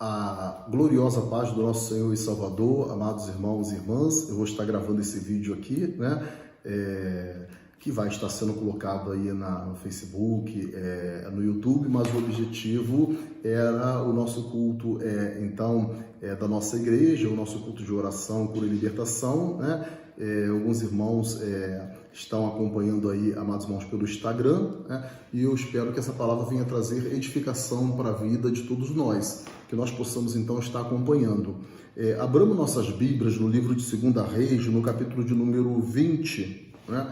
A gloriosa paz do nosso Senhor e Salvador, amados irmãos e irmãs. Eu vou estar gravando esse vídeo aqui, né? Que vai estar sendo colocado aí no Facebook, no YouTube, mas o objetivo era o nosso culto, da nossa igreja, o nosso culto de oração, cura e libertação, né? Alguns irmãos estão acompanhando aí, amados irmãos, pelo Instagram, né? E eu espero que essa palavra venha trazer edificação para a vida de todos nós, que nós possamos então estar acompanhando. Abramos nossas Bíblias no livro de 2 Reis, no capítulo de número 20, né?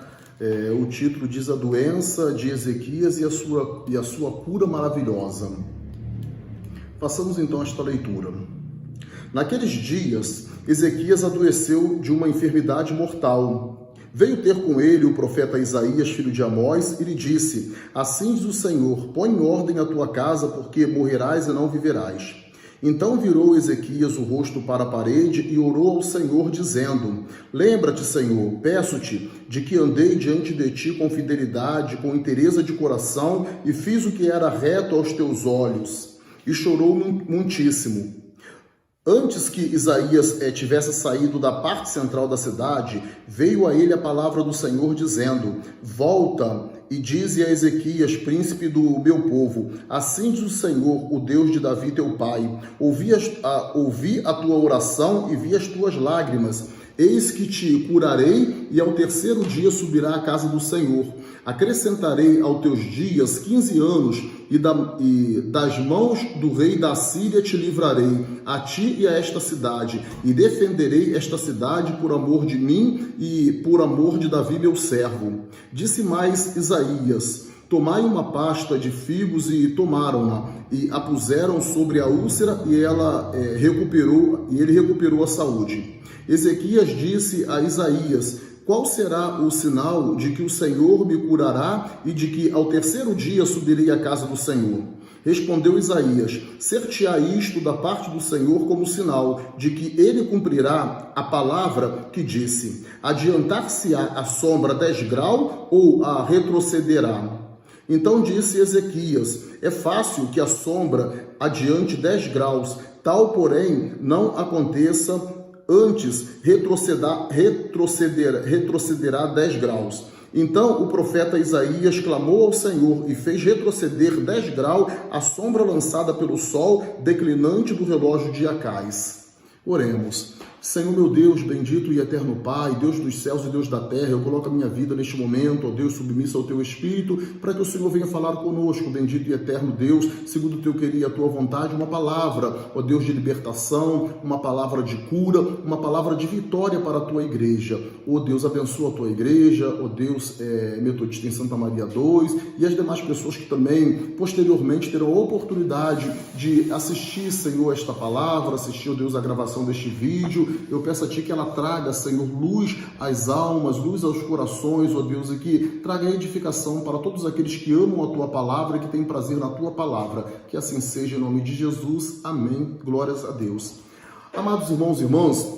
O título diz a doença de Ezequias e a sua cura maravilhosa. Passamos então esta leitura. Naqueles dias, Ezequias adoeceu de uma enfermidade mortal. Veio ter com ele o profeta Isaías, filho de Amós, e lhe disse: Assim diz o Senhor, põe em ordem a tua casa, porque morrerás e não viverás. Então virou Ezequias o rosto para a parede e orou ao Senhor, dizendo: Lembra-te, Senhor, peço-te, de que andei diante de ti com fidelidade, com inteireza de coração, e fiz o que era reto aos teus olhos. E chorou muitíssimo. Antes que Isaías tivesse saído da parte central da cidade, veio a ele a palavra do Senhor, dizendo: Volta e dize a Ezequias, príncipe do meu povo: Assim diz o Senhor, o Deus de Davi teu pai: Ouvi a tua oração e vi as tuas lágrimas. Eis que te curarei, e ao terceiro dia subirá à casa do Senhor. Acrescentarei aos teus dias 15 anos, e das mãos do rei da Síria te livrarei, a ti e a esta cidade, e defenderei esta cidade por amor de mim e por amor de Davi meu servo. Disse mais Isaías: Tomai uma pasta de figos, e tomaram-na, e a puseram sobre a úlcera, e ele recuperou a saúde. Ezequias disse a Isaías: Qual será o sinal de que o Senhor me curará e de que ao terceiro dia subirei à casa do Senhor? Respondeu Isaías: Ser-te-á isto da parte do Senhor como sinal de que ele cumprirá a palavra que disse: Adiantar-se-á a sombra 10 graus ou a retrocederá? Então disse Ezequias: É fácil que a sombra adiante 10 graus, tal porém não aconteça. Antes retrocederá 10 graus. Então o profeta Isaías clamou ao Senhor e fez retroceder 10 graus a sombra lançada pelo sol declinante do relógio de Acais. Oremos. Senhor meu Deus, bendito e eterno Pai, Deus dos céus e Deus da terra, eu coloco a minha vida neste momento, ó Deus, submisso ao Teu Espírito, para que o Senhor venha falar conosco, bendito e eterno Deus, segundo o Teu querer e a Tua vontade, uma palavra, ó Deus, de libertação, uma palavra de cura, uma palavra de vitória para a Tua igreja. Ó Deus, abençoa a Tua igreja, ó Deus, metodista em Santa Maria II, e as demais pessoas que também, posteriormente, terão a oportunidade de assistir, Senhor, esta palavra, assistir, ó Deus, a gravação deste vídeo. Eu peço a Ti que ela traga, Senhor, luz às almas, luz aos corações, ó Deus, e que traga edificação para todos aqueles que amam a Tua palavra e que têm prazer na Tua palavra. Que assim seja, em nome de Jesus. Amém. Glórias a Deus. Amados irmãos e irmãs,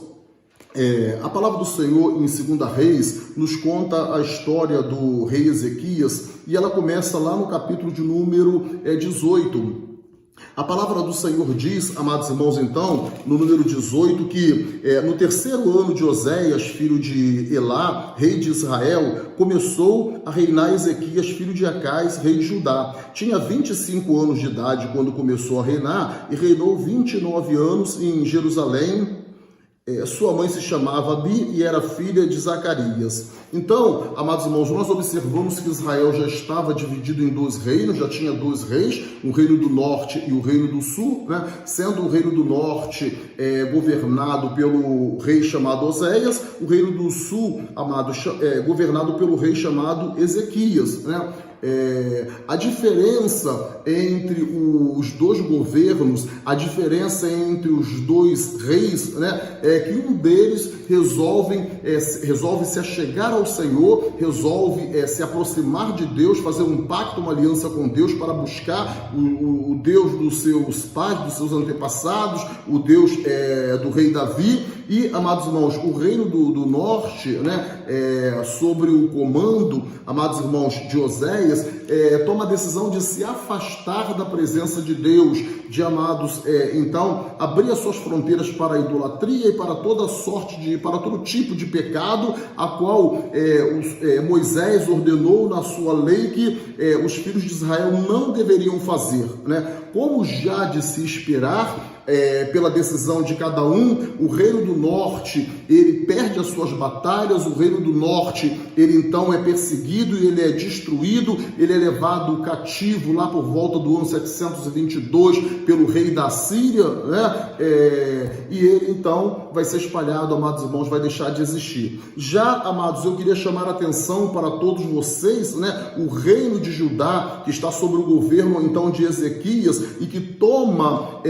a palavra do Senhor em 2 Reis nos conta a história do rei Ezequias, e ela começa lá no capítulo de número 18. A palavra do Senhor diz, amados irmãos, então, no número 18, que no terceiro ano de Oséias, filho de Elá, rei de Israel, começou a reinar Ezequias, filho de Acais, rei de Judá. Tinha 25 anos de idade quando começou a reinar e reinou 29 anos em Jerusalém. Sua mãe se chamava Abi e era filha de Zacarias. Então, amados irmãos, nós observamos que Israel já estava dividido em 2 reinos, já tinha 2 reis, o reino do norte e o reino do sul, né? Sendo o reino do norte governado pelo rei chamado Oséias, o reino do sul, governado pelo rei chamado Ezequias, né? A diferença entre os 2 governos, a diferença entre os 2 reis, né, é que um deles resolve se achegar ao Senhor, resolve se aproximar de Deus, fazer um pacto, uma aliança com Deus para buscar o Deus dos seus pais, dos seus antepassados, o Deus do rei Davi, E, amados irmãos, o reino do norte, né, sobre o comando, amados irmãos, de Oséias, toma a decisão de se afastar da presença de Deus, de, amados, então, abrir as suas fronteiras para a idolatria e para toda sorte para todo tipo de pecado, a qual Moisés ordenou na sua lei que os filhos de Israel não deveriam fazer, né? Como já de se esperar, pela decisão de cada um, o reino do norte, ele perde as suas batalhas, o reino do norte, ele então é perseguido e ele é destruído, ele é levado cativo lá por volta do ano 722 pelo rei da Síria, né? E ele então vai ser espalhado, amados irmãos, vai deixar de existir. Já, amados, eu queria chamar a atenção para todos vocês, né? O reino de Judá, que está sob o governo então de Ezequias e que toma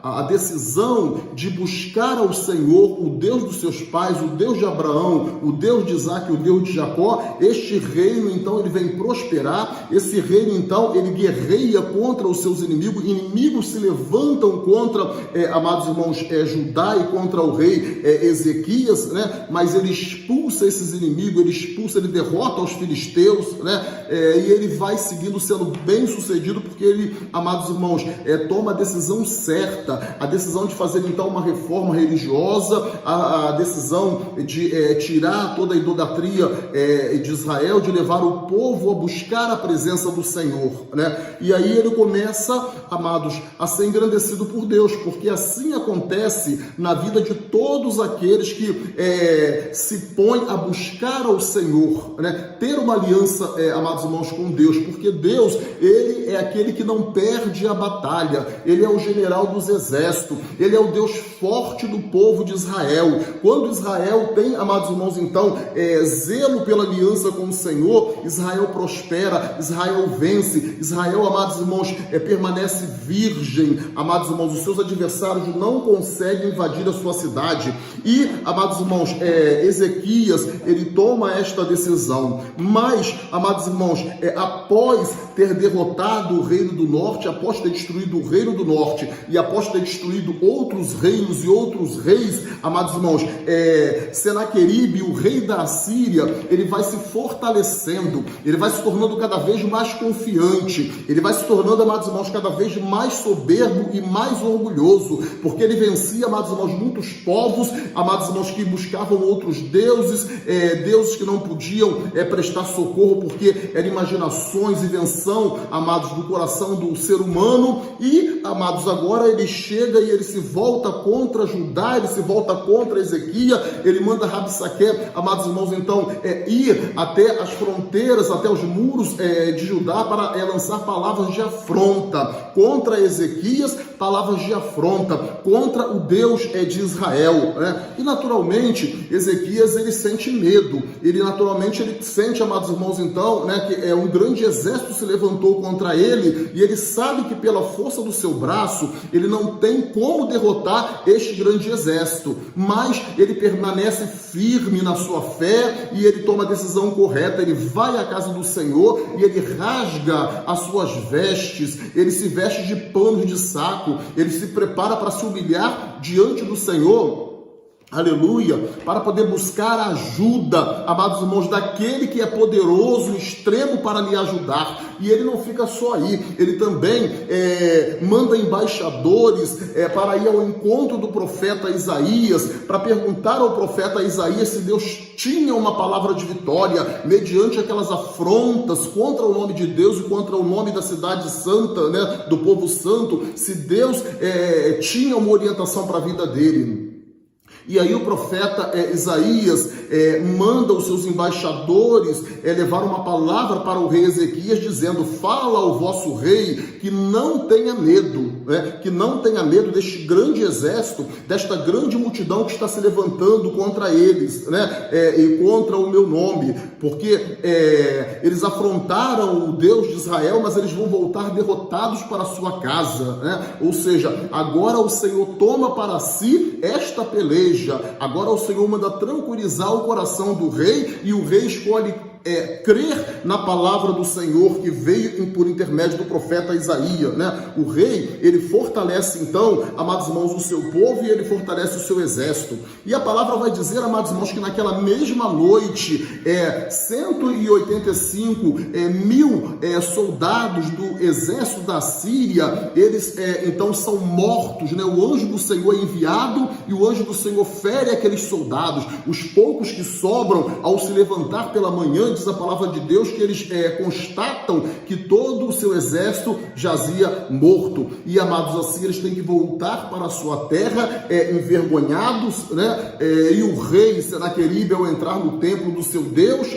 a decisão de buscar ao Senhor, o Deus dos seus pais, o Deus de Abraão, o Deus de Isaac, o Deus de Jacó. Este reino, então, ele vem prosperar. Esse reino, então, ele guerreia contra os seus inimigos. Inimigos se levantam contra, amados irmãos, Judá e contra o rei Ezequias, né? Mas ele expulsa esses inimigos, ele derrota os filisteus, né? E ele vai seguindo, sendo bem sucedido, porque ele, amados irmãos, toma a decisão certa, a decisão de fazer então uma reforma religiosa, a decisão de tirar toda a idolatria de Israel, de levar o povo a buscar a presença do Senhor, né? E aí ele começa, amados, a ser engrandecido por Deus, porque assim acontece na vida de todos aqueles que se põem a buscar ao Senhor, né? Ter uma aliança, amados irmãos, com Deus, porque Deus, ele é aquele que não perde a batalha, ele é o general dos exércitos, ele é o Deus forte do povo de Israel. Quando Israel tem, amados irmãos, então, zelo pela aliança com o Senhor, Israel prospera, Israel vence, Israel, amados irmãos, permanece virgem, amados irmãos, os seus adversários não conseguem invadir a sua cidade. E, amados irmãos, Ezequias, ele toma esta decisão, mas, amados irmãos, após ter derrotado o reino do norte, após ter destruído o reino do norte e após ter destruído outros reinos e outros reis, amados irmãos, Senaqueribe, o rei da Assíria, ele vai se fortalecendo, ele vai se tornando cada vez mais confiante, ele vai se tornando, amados irmãos, cada vez mais soberbo e mais orgulhoso, porque ele vencia, amados irmãos, muitos povos, amados irmãos, que buscavam outros deuses, deuses que não podiam prestar socorro, porque eram imaginações, invenção, amados, do coração do ser humano. E, amados, agora ele chega e ele se volta contra Judá, ele se volta contra Ezequias, ele manda Rabsaque, amados irmãos, então, ir até as fronteiras, até os muros de Judá, para lançar palavras de afronta contra Ezequias, palavras de afronta contra o Deus de Israel, né? E naturalmente Ezequias, ele sente medo, ele sente, amados irmãos, então, né, que um grande exército se levantou contra ele, e ele sabe que pela força do seu braço ele não tem como derrotar este grande exército, mas ele permanece firme na sua fé e ele toma a decisão correta. Ele vai à casa do Senhor e ele rasga as suas vestes, ele se veste de pano de saco, ele se prepara para se humilhar diante do Senhor, aleluia, para poder buscar a ajuda, amados irmãos, daquele que é poderoso, extremo para lhe ajudar. E ele não fica só aí, ele também manda embaixadores para ir ao encontro do profeta Isaías, para perguntar ao profeta Isaías se Deus tinha uma palavra de vitória, mediante aquelas afrontas contra o nome de Deus e contra o nome da cidade santa, né, do povo santo, se Deus tinha uma orientação para a vida dele. E aí o profeta Isaías manda os seus embaixadores levar uma palavra para o rei Ezequias, dizendo: fala ao vosso rei que não tenha medo, que não tenha medo deste grande exército, desta grande multidão que está se levantando contra eles, e contra o meu nome, porque eles afrontaram o Deus de Israel, mas eles vão voltar derrotados para a sua casa, Ou seja, agora o Senhor toma para si esta peleja. Agora o Senhor manda tranquilizar o coração do rei, e o rei escolhe crer na palavra do Senhor que veio por intermédio do profeta Isaías, né? O rei, ele fortalece então, amados irmãos, o seu povo e ele fortalece o seu exército. E a palavra vai dizer, amados irmãos, que naquela mesma noite, 185 mil soldados do exército da Síria, eles então são mortos, né? O anjo do Senhor é enviado e o anjo do Senhor fere aqueles soldados. Os poucos que sobram, ao se levantar pela manhã, diz a palavra de Deus que eles constatam que todo o seu exército jazia morto. E, amados, assim, eles têm que voltar para a sua terra envergonhados, né? E o rei Senaqueribe, ao entrar no templo do seu Deus,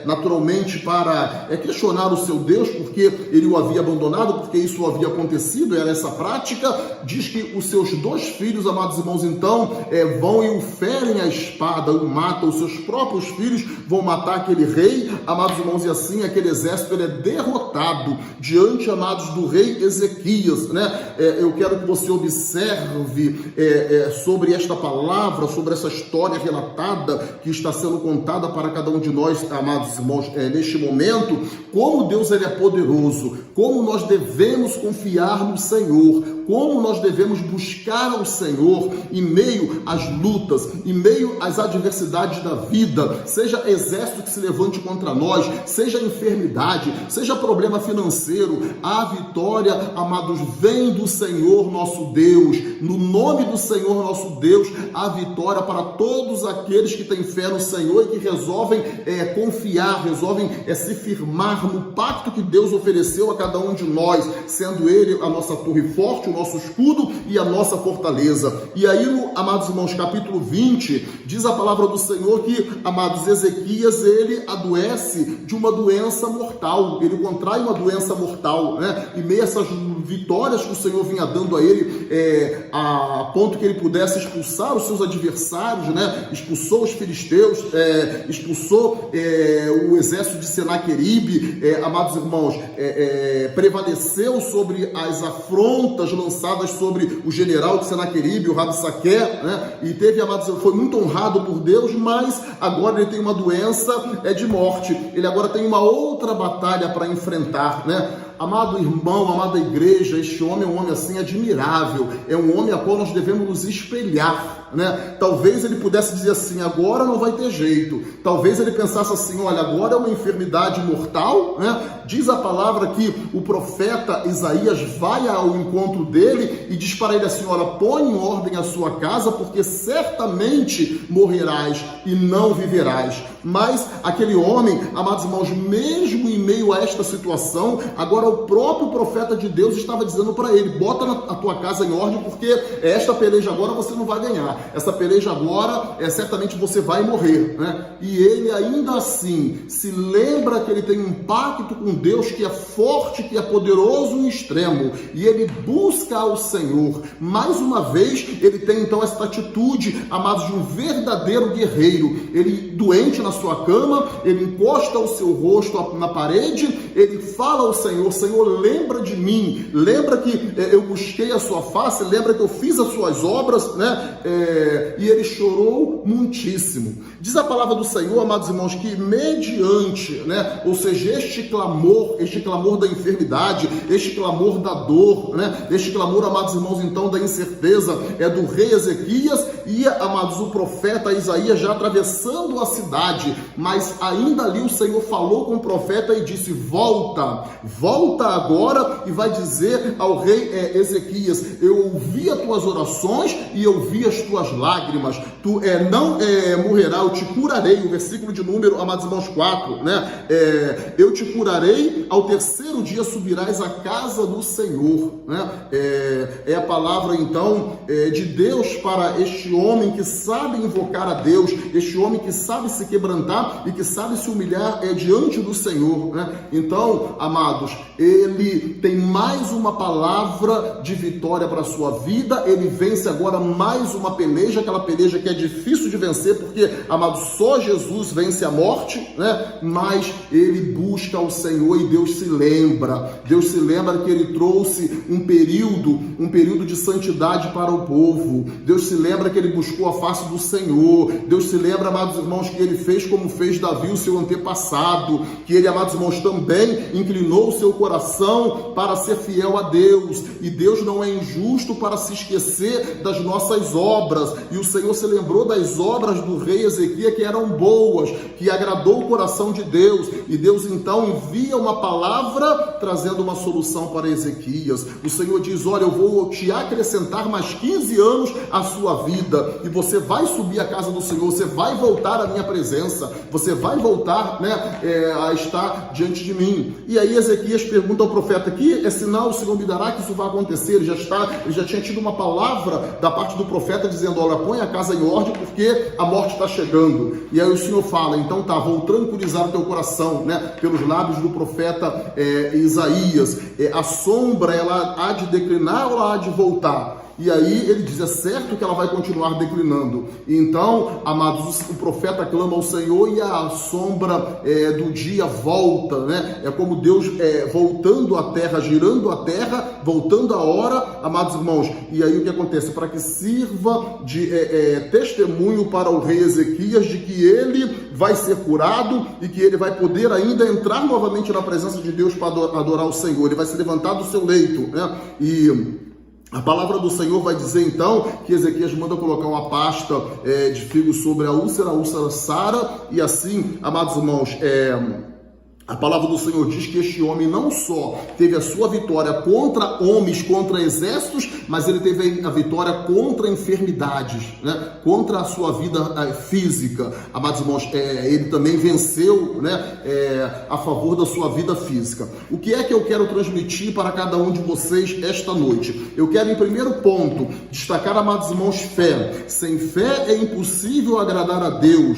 naturalmente para questionar o seu Deus, porque ele o havia abandonado, porque isso havia acontecido, era essa prática, diz que os seus 2 filhos, amados irmãos, então, vão e o ferem a espada, o matam, os seus próprios filhos vão matar aquele rei, amados irmãos, e assim aquele exército ele é derrotado diante, amados, do rei Ezequias, né? Eu quero que você observe sobre esta palavra, sobre essa história relatada que está sendo contada para cada um de nós, amados irmãos, neste momento, como Deus ele é poderoso, como nós devemos confiar no Senhor, como nós devemos buscar ao Senhor em meio às lutas, em meio às adversidades da vida, seja exército que se levante contra nós, seja enfermidade, seja problema financeiro, a vitória, amados, vem do Senhor nosso Deus. No nome do Senhor nosso Deus, a vitória para todos aqueles que têm fé no Senhor e que resolvem confiar, resolvem se firmar no pacto que Deus ofereceu a cada um de nós, sendo Ele a nossa torre forte, o nosso escudo e a nossa fortaleza. E aí, amados irmãos, capítulo 20, diz a palavra do Senhor que, amados, Ezequias, ele adoece de uma doença mortal, ele contrai uma doença mortal, né? E meio a essas vitórias que o Senhor vinha dando a ele, a ponto que ele pudesse expulsar os seus adversários, né? Expulsou os filisteus, expulsou o exército de Senaqueribe, amados irmãos, prevaleceu sobre as afrontas lançadas sobre o general de Senaqueribe, o Rabsaque, né? E teve, amados, foi muito honrado por Deus, mas agora ele tem uma doença de morte, ele agora tem uma outra batalha para enfrentar, né? Amado irmão, amada igreja, este homem é um homem assim admirável, é um homem a qual nós devemos nos espelhar, né? Talvez ele pudesse dizer assim, agora não vai ter jeito, talvez ele pensasse assim, olha, agora é uma enfermidade mortal, né? Diz a palavra que o profeta Isaías vai ao encontro dele e diz para ele assim, olha, põe em ordem a sua casa, porque certamente morrerás e não viverás. Mas aquele homem, amados irmãos, mesmo em meio a esta situação, agora o próprio profeta de Deus estava dizendo para ele, bota a tua casa em ordem, porque esta peleja agora você não vai ganhar, essa peleja agora certamente você vai morrer, né? E ele ainda assim se lembra que ele tem um pacto com Deus que é forte, que é poderoso em extremo, e ele busca ao Senhor. Mais uma vez ele tem então essa atitude, amados, de um verdadeiro guerreiro. Ele doente na sua cama, ele encosta o seu rosto na parede, ele fala ao Senhor, Senhor, lembra de mim, lembra que eu busquei a sua face, lembra que eu fiz as suas obras, né? E ele chorou muitíssimo. Diz a palavra do Senhor, amados irmãos, que mediante, né? Ou seja, este clamor da enfermidade, este clamor da dor, né? Este clamor, amados irmãos, então, da incerteza, do rei Ezequias e, amados, o profeta Isaías já atravessando a cidade, mas ainda ali o Senhor falou com o profeta e disse, volta agora e vai dizer ao rei Ezequias, eu ouvi as tuas orações e eu vi as tuas lágrimas, tu não morrerá, eu te curarei, o versículo de número, amados irmãos, 4, né? Eu te curarei, ao terceiro dia subirás à casa do Senhor, né? É a palavra então de Deus para este homem que sabe invocar a Deus, este homem que sabe se quebrantar e que sabe se humilhar diante do Senhor, né? Então, amados, ele tem mais uma palavra de vitória para a sua vida, ele vence agora mais uma peleja, aquela peleja que é difícil de vencer, porque, amados, só Jesus vence a morte, né? Mas ele busca o Senhor e Deus se lembra que ele trouxe um período de santidade para o povo, Deus se lembra que ele buscou a face do Senhor, Deus se lembra, amados irmãos, que ele fez fez como fez Davi, o seu antepassado, que ele, amados irmãos, também inclinou o seu coração para ser fiel a Deus, e Deus não é injusto para se esquecer das nossas obras, e o Senhor se lembrou das obras do rei Ezequias, que eram boas, que agradou o coração de Deus, e Deus então envia uma palavra trazendo uma solução para Ezequias. O Senhor diz: olha, eu vou te acrescentar mais 15 anos à sua vida, e você vai subir à casa do Senhor, você vai voltar à minha presença, você vai voltar, a estar diante de mim. E aí Ezequias pergunta ao profeta: que é sinal o Senhor me dará que isso vai acontecer? Ele já tinha tido uma palavra da parte do profeta dizendo: olha, põe a casa em ordem porque a morte está chegando. E aí o Senhor fala: então tá, vou tranquilizar o teu coração, pelos lábios do profeta Isaías. A sombra, ela há de declinar ou ela há de voltar? E aí ele diz: é certo que ela vai continuar declinando. Então, amados, o profeta clama ao Senhor e a sombra do dia volta, É como Deus voltando a terra, girando a terra, voltando a hora, amados irmãos. E aí o que acontece? Para que sirva de testemunho para o rei Ezequias de que ele vai ser curado e que ele vai poder ainda entrar novamente na presença de Deus para adorar o Senhor. Ele vai se levantar do seu leito, E a palavra do Senhor vai dizer então que Ezequias manda colocar uma pasta de figos sobre a úlcera sara, e assim, amados irmãos, a palavra do Senhor diz que este homem não só teve a sua vitória contra homens, contra exércitos, mas ele teve a vitória contra enfermidades, contra a sua vida física. Amados irmãos, ele também venceu, a favor da sua vida física. O que é que eu quero transmitir para cada um de vocês esta noite? Eu quero, em primeiro ponto, destacar, amados irmãos, fé. Sem fé é impossível agradar a Deus.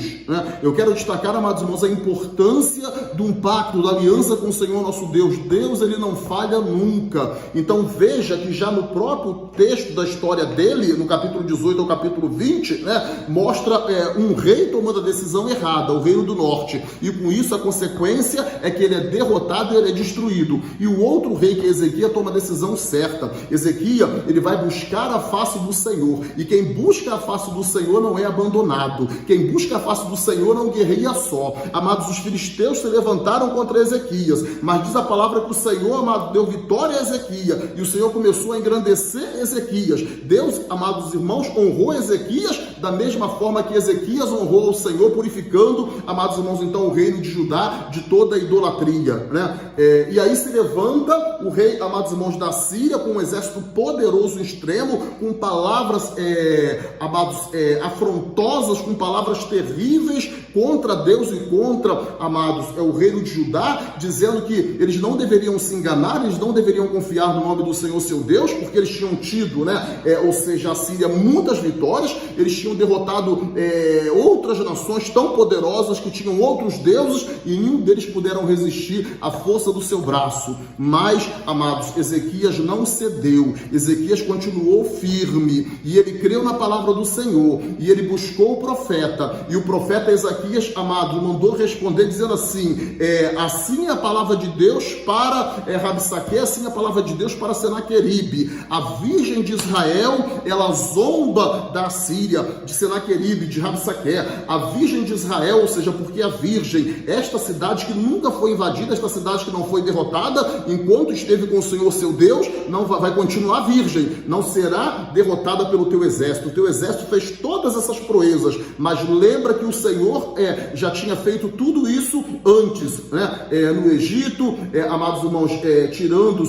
Eu quero destacar, amados irmãos, a importância de um pacto, da aliança com o Senhor nosso Deus. Deus, ele não falha nunca. Então veja que já no próprio texto da história dele, no capítulo 18 ao capítulo 20, mostra um rei tomando a decisão errada, o reino do norte, e com isso a consequência é que ele é derrotado e ele é destruído. E o outro rei, que é Ezequias, toma a decisão certa. Ezequias, ele vai buscar a face do Senhor, e quem busca a face do Senhor não é abandonado. Quem busca a face do Senhor não guerreia só. Amados, os filisteus se levantaram contra Ezequias, mas diz a palavra que o Senhor, amado, deu vitória a Ezequias, e o Senhor começou a engrandecer Ezequias. Deus, amados irmãos, honrou Ezequias da mesma forma que Ezequias honrou o Senhor, purificando, amados irmãos, então o reino de Judá de toda a idolatria, e aí se levanta o rei, amados irmãos, da Síria, com um exército poderoso extremo, com palavras, amados, afrontosas, com palavras terríveis contra Deus e contra, amados, o reino de Judá, dizendo que eles não deveriam se enganar, eles não deveriam confiar no nome do Senhor seu Deus, porque eles tinham tido, ou seja, a Síria, muitas vitórias, eles tinham derrotado outras nações tão poderosas que tinham outros deuses, e nenhum deles puderam resistir à força do seu braço. Mas, amados, Ezequias não cedeu, Ezequias continuou firme, e ele creu na palavra do Senhor, e ele buscou o profeta, e o profeta Ezequias, amado, mandou responder dizendo assim: assim é a palavra de Deus para Rabsaque, assim é a palavra de Deus para Senaqueribe. A virgem de Israel, ela zomba da Síria, de Senaqueribe, de Rabsaque. A virgem de Israel, ou seja, porque a virgem, esta cidade que nunca foi invadida, esta cidade que não foi derrotada, enquanto esteve com o Senhor seu Deus, não vai continuar virgem, não será derrotada pelo teu exército. O teu exército fez todas essas proezas, mas lembra que o Senhor já tinha feito tudo isso antes, no Egito, amados irmãos, tirando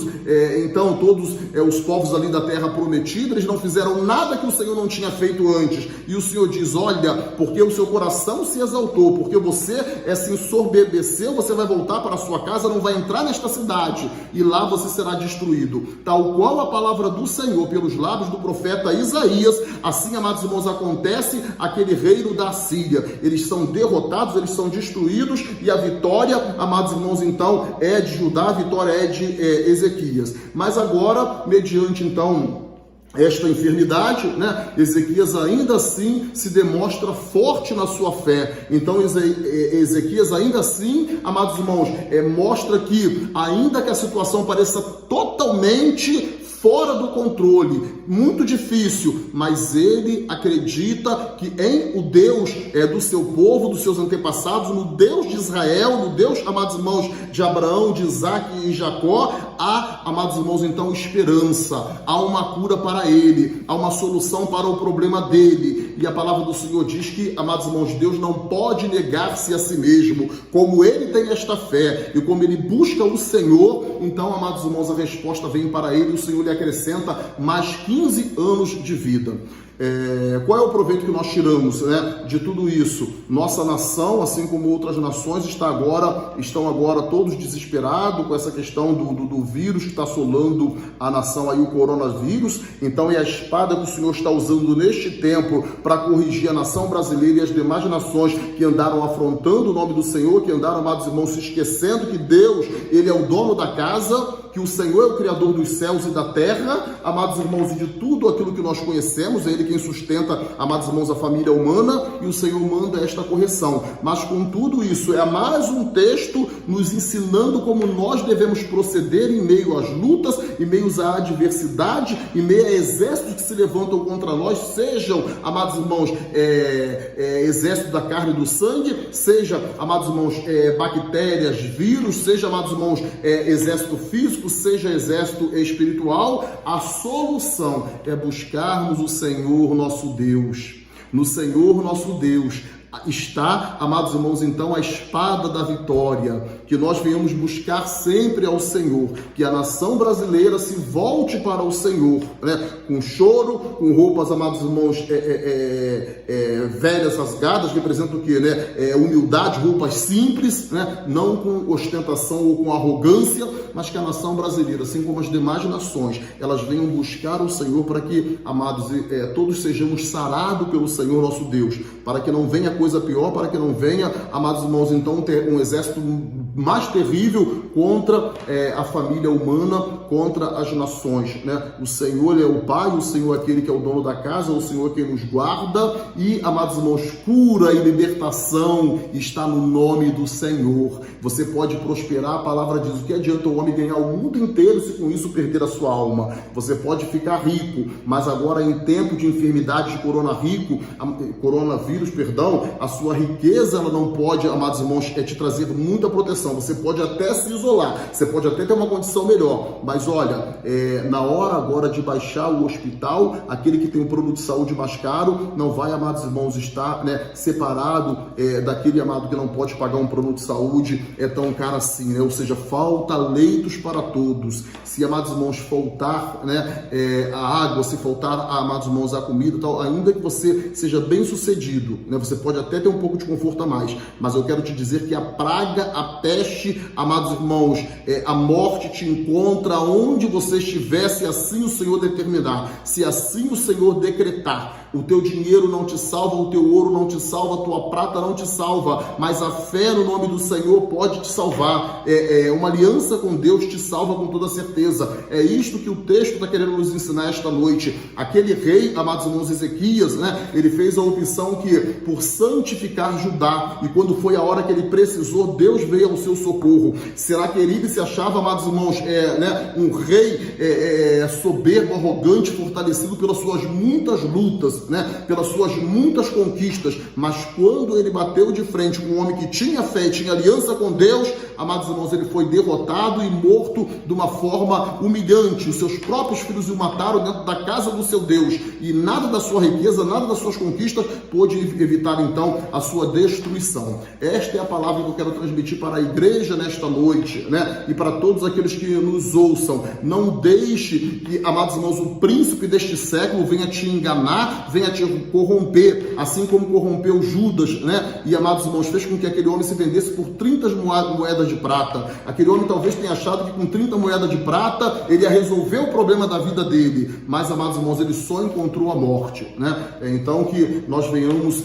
então todos os povos ali da terra prometida, eles não fizeram nada que o Senhor não tinha feito antes. E o Senhor diz: olha, porque o seu coração se exaltou, porque você se ensoberbeceu, você vai voltar para a sua casa, não vai entrar nesta cidade, e lá você será destruído. Tal qual a palavra do Senhor pelos lábios do profeta Isaías, assim, amados irmãos, acontece aquele reino da Síria. Eles são derrotados, eles são destruídos, e a vitória, amados irmãos, então, é de Judá, a vitória é de Ezequias. Mas agora, mediante então esta enfermidade, Ezequias ainda assim se demonstra forte na sua fé. Então Ezequias ainda assim, amados irmãos, mostra que ainda que a situação pareça totalmente fora do controle, muito difícil, mas ele acredita que em o Deus do seu povo, dos seus antepassados, no Deus de Israel, no Deus, amados irmãos, de Abraão, de Isaac e Jacó, há, amados irmãos, então esperança, há uma cura para ele, há uma solução para o problema dele. E a palavra do Senhor diz que, amados irmãos, Deus não pode negar-se a si mesmo. Como ele tem esta fé e como ele busca o Senhor, então, amados irmãos, a resposta vem para ele e o Senhor lhe acrescenta mais 15 anos de vida. Qual é o proveito que nós tiramos, né, de tudo isso? Nossa nação, assim como outras nações, estão agora todos desesperados com essa questão do vírus que está assolando a nação, aí o coronavírus. Então é a espada que o Senhor está usando neste tempo para corrigir a nação brasileira e as demais nações que andaram afrontando o nome do Senhor, que andaram, amados irmãos, se esquecendo que Deus, ele é o dono da casa, que o Senhor é o Criador dos céus e da terra, amados irmãos, e de tudo aquilo que nós conhecemos. É Ele quem sustenta, amados irmãos, a família humana, e o Senhor manda esta correção. Mas com tudo isso, é mais um texto nos ensinando como nós devemos proceder em meio às lutas, em meio à adversidade, em meio a exércitos que se levantam contra nós, sejam, amados irmãos, exército da carne e do sangue, seja, amados irmãos, bactérias, vírus, seja, amados irmãos, exército físico, seja exército espiritual. A solução é buscarmos o Senhor nosso Deus. No Senhor nosso Deus está, amados irmãos, então a espada da vitória, que nós venhamos buscar sempre ao Senhor, que a nação brasileira se volte para o Senhor, né? Com choro, com roupas, amados irmãos, velhas rasgadas, representam o quê, né? Humildade, roupas simples, né? Não com ostentação ou com arrogância, mas que a nação brasileira, assim como as demais nações, elas venham buscar o Senhor para que, amados, todos sejamos sarados pelo Senhor nosso Deus, para que não venha coisa pior, para que não venha, amados irmãos, então ter um exército mais terrível contra a família humana, contra as nações, né? O Senhor é o Pai, o Senhor é aquele que é o dono da casa, o Senhor é quem nos guarda, e, amados irmãos, cura e libertação está no nome do Senhor. Você pode prosperar, a palavra diz: o que adianta o homem ganhar o mundo inteiro se com isso perder a sua alma? Você pode ficar rico, mas agora em tempo de enfermidade de coronavírus, a sua riqueza, ela não pode, amados irmãos, te trazer muita proteção. Você pode até se isolar, você pode até ter uma condição melhor, mas olha, na hora agora de baixar o hospital, aquele que tem um produto de saúde mais caro, não vai, amados irmãos, estar, né, separado daquele, amado, que não pode pagar um produto de saúde tão caro assim, né? Ou seja, falta leitos para todos. Se, amados irmãos, faltar, né, a água, se faltar, amados irmãos, a comida, tal, ainda que você seja bem sucedido, né, você pode até ter um pouco de conforto a mais, mas eu quero te dizer que a praga, a peste, amados irmãos, a morte te encontra onde você estiver, se assim o Senhor determinar, se assim o Senhor decretar. O teu dinheiro não te salva, o teu ouro não te salva, a tua prata não te salva, mas a fé no nome do Senhor pode te salvar. Uma aliança com Deus te salva com toda certeza. É isto que o texto está querendo nos ensinar esta noite. Aquele rei, amados irmãos, Ezequias, né, ele fez a opção que, por santificar Judá, e quando foi a hora que ele precisou, Deus veio ao seu socorro. Será que ele se achava, amados irmãos, um rei soberbo, arrogante, fortalecido pelas suas muitas lutas, né, pelas suas muitas conquistas? Mas quando ele bateu de frente com um homem que tinha fé e tinha aliança com Deus, amados irmãos, ele foi derrotado e morto de uma forma humilhante. Os seus próprios filhos o mataram dentro da casa do seu Deus, e nada da sua riqueza, nada das suas conquistas pôde evitar então a sua destruição. Esta é a palavra que eu quero transmitir para a igreja nesta noite, né? E para todos aqueles que nos ouçam. Não deixe que, amados irmãos, o príncipe deste século venha te enganar, venha te corromper, assim como corrompeu Judas, né? E, amados irmãos, fez com que aquele homem se vendesse por 30 moedas de prata. Aquele homem talvez tenha achado que com 30 moedas de prata ele ia resolver o problema da vida dele, mas, amados irmãos, ele só encontrou a morte, né? Então que nós venhamos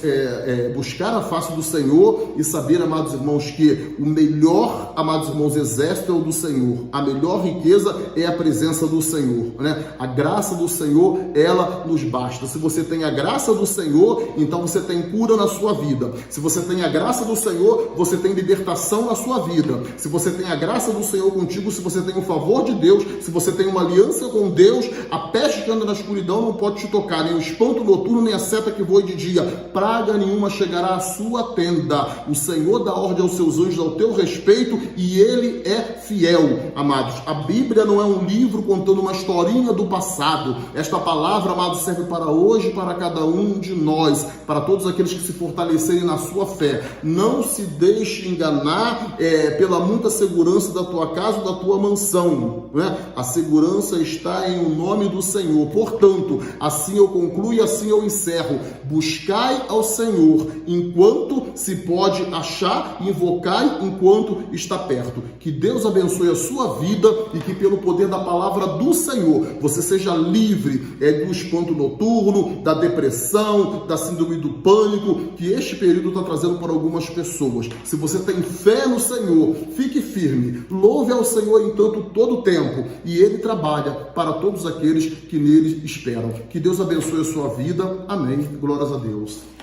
buscar a face do Senhor e saber, amados irmãos, que o melhor, amados irmãos, exército é o do Senhor. A melhor riqueza é a presença do Senhor, né? A graça do Senhor, ela nos basta. Se você tem a graça do Senhor, então você tem cura na sua vida. Se você tem a graça do Senhor, você tem libertação na sua vida. queira. Se você tem a graça do Senhor contigo, se você tem o favor de Deus, se você tem uma aliança com Deus, a peste que anda na escuridão não pode te tocar, nem o espanto noturno, nem a seta que voe de dia. Praga nenhuma chegará à sua tenda. O Senhor dá ordem aos seus anjos ao teu respeito e Ele é fiel, amados. A Bíblia não é um livro contando uma historinha do passado. Esta palavra, amados, serve para hoje, para cada um de nós, para todos aqueles que se fortalecerem na sua fé. Não se deixe enganar pela muita segurança da tua casa ou da tua mansão, né? A segurança está em o nome do Senhor. Portanto, assim eu concluo e assim eu encerro. Buscai ao Senhor enquanto se pode achar, invocai enquanto está perto. Que Deus abençoe a sua vida e que pelo poder da palavra do Senhor você seja livre do espanto noturno, da depressão, da síndrome do pânico que este período está trazendo para algumas pessoas. Se você tem fé no Senhor, fique firme, louve ao Senhor entanto todo o tempo e Ele trabalha para todos aqueles que nele esperam. Que Deus abençoe a sua vida. Amém. Glórias a Deus.